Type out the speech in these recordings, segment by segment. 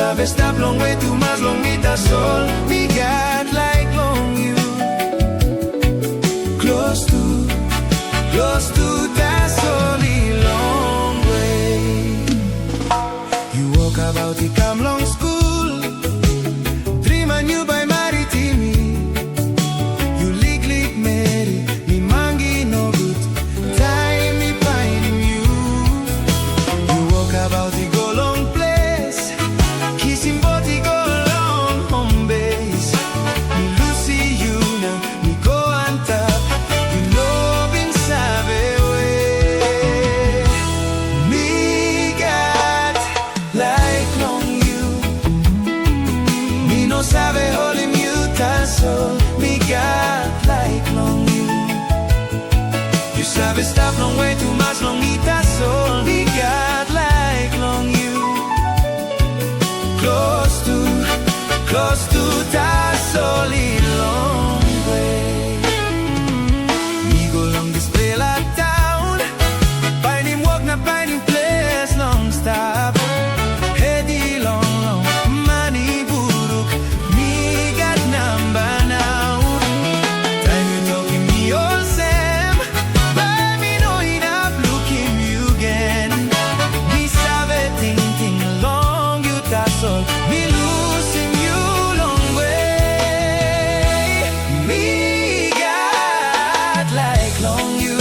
sabe stop long way too much long me that's all me got like long you close to that's only long way you walk about the come long school dream and you by Maritimi you lick Mary me mangi no good time me finding you walk about the go long place kissing body go long home base me Lucy you now me go on top you know been sabe way me got like long you me no sabe holy muta so me got like long you sabe stop long way too much long me that's all me got like long you close to that's only long way me go long display la town find him walk na find him place long stop heady long money buruk me got number now time you talking me all same but me know enough looking you again me sabe ting long you that's all me losing you long way me got like long you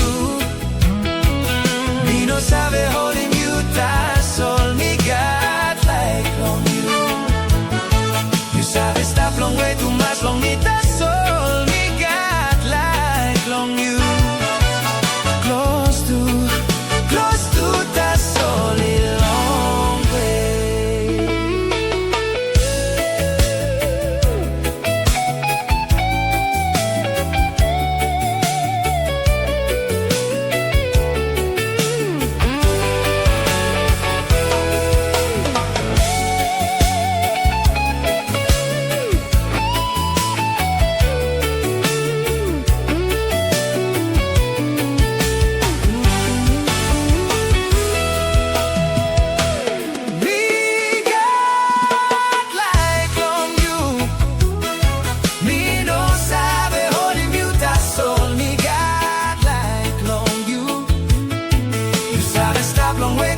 me no sabe holding you that's all me got like long you sabe stop long way too much long me that's all me got like long you close to that's only long way long way